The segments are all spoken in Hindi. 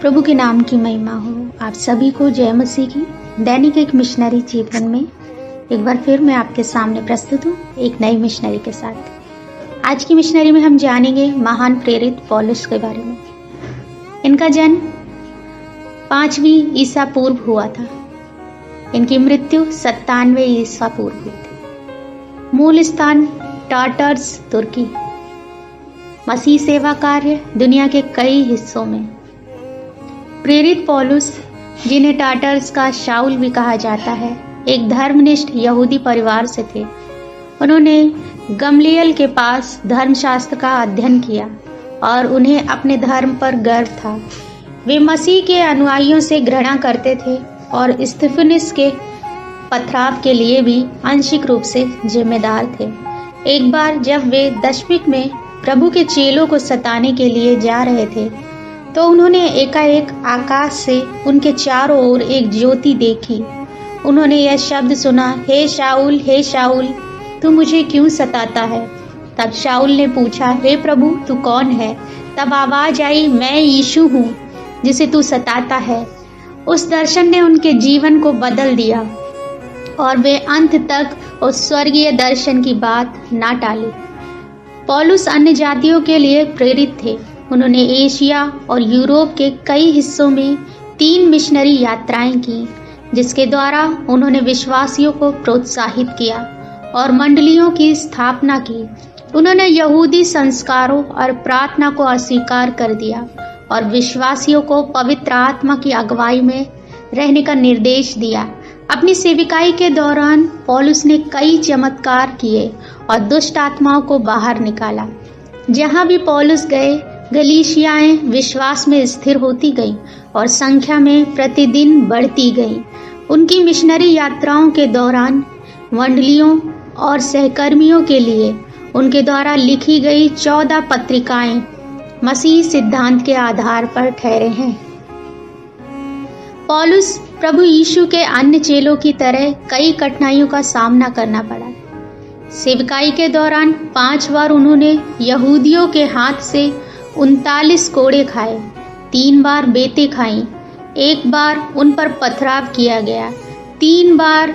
प्रभु के नाम की महिमा हो। आप सभी को जय मसीह की। दैनिक एक मिशनरी जीवन में एक बार फिर मैं आपके सामने प्रस्तुत हूँ एक नई मिशनरी के साथ। आज की मिशनरी में हम जानेंगे महान प्रेरित पौलुस के बारे में। इनका जन्म 5वीं ईसा पूर्व हुआ था। इनकी मृत्यु 97 ईसा पूर्व हुई थी। मूल स्थान टार्टर्स, तुर्की। मसीह सेवा कार्य दुनिया के कई हिस्सों में। प्रेरित पौलुस, जिन्हें टार्टर्स का शाऊल भी कहा जाता है, एक धर्मनिष्ठ यहूदी परिवार से थे। उन्होंने गमलियल के पास धर्मशास्त्र का अध्ययन किया और उन्हें अपने धर्म पर गर्व था। वे मसीह के अनुयायियों से घृणा करते थे और स्तिफनुस के पथराव के लिए भी आंशिक रूप से जिम्मेदार थे। एक बार जब वे दमिश्क में प्रभु के चेलों को सताने के लिए जा रहे थे तो उन्होंने एकाएक आकाश से उनके चारों ओर एक ज्योति देखी। उन्होंने यह शब्द सुना, हे शाऊल, तू मुझे क्यों सताता है? तब शाऊल ने पूछा, हे प्रभु, तू कौन है? तब आवाज आई, मैं यीशु हूँ जिसे तू सताता है। उस दर्शन ने उनके जीवन को बदल दिया और वे अंत तक उस स्वर्गीय दर्शन की बात ना टाली। पौलुस अन्य जातियों के लिए प्रेरित थे। उन्होंने एशिया और यूरोप के कई हिस्सों में 3 मिशनरी यात्राएं की, जिसके द्वारा उन्होंने विश्वासियों को प्रोत्साहित किया और मंडलियों की स्थापना की। उन्होंने यहूदी संस्कारों और प्रार्थना को अस्वीकार कर दिया और विश्वासियों को पवित्र आत्मा की अगुवाई में रहने का निर्देश दिया। अपनी सेविकाई के दौरान पौलुस ने कई चमत्कार किए और दुष्ट आत्माओं को बाहर निकाला। जहां भी पौलुस गए, गलीशियाएं विश्वास में स्थिर होती गईं और संख्या में प्रतिदिन बढ़ती गईं। उनकी मिशनरी यात्राओं के दौरान मंडलियों और सहकर्मियों के लिए उनके द्वारा लिखी गई 14 पत्रिकाएं मसीह सिद्धांत के आधार पर ठहरे हैं। पौलुस प्रभु यीशु के अन्य चेलों की तरह कई कठिनाइयों का सामना करना पड़ा। सेवकाई के दौरान 5 बार उन्होंने यहूदियों के हाथ से 39 कोड़े खाए, 3 बार बेतें खाईं, 1 बार उन पर पथराव किया गया, 3 बार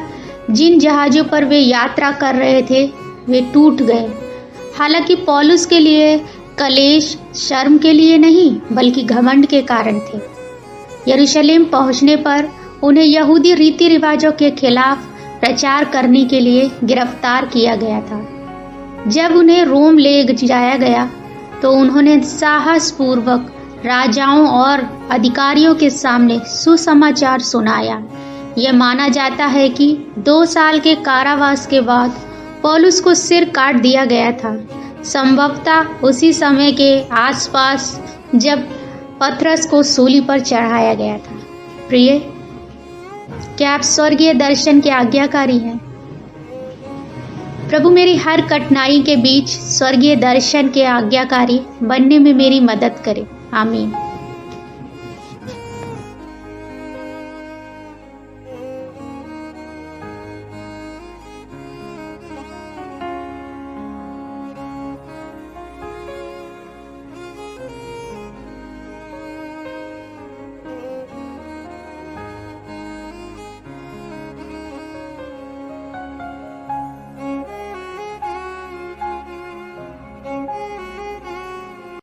जिन जहाज़ों पर वे यात्रा कर रहे थे वे टूट गए। हालांकि पौलुस के लिए कलेश शर्म के लिए नहीं बल्कि घमंड के कारण थे। यरूशलेम पहुंचने पर उन्हें यहूदी रीति रिवाजों के खिलाफ प्रचार करने के लिए गिरफ्तार किया गया था। जब उन्हें रोम ले जाया गया तो उन्होंने साहसपूर्वक राजाओं और अधिकारियों के सामने सुसमाचार सुनाया। यह माना जाता है कि 2 साल के कारावास के बाद पौलुस को सिर काट दिया गया था, संभवतः उसी समय के आसपास जब पतरस को सूली पर चढ़ाया गया था। प्रिय, क्या आप स्वर्गीय दर्शन के आज्ञाकारी हैं? प्रभु मेरी हर कठिनाई के बीच स्वर्गीय दर्शन के आज्ञाकारी बनने में मेरी मदद करे। आमीन।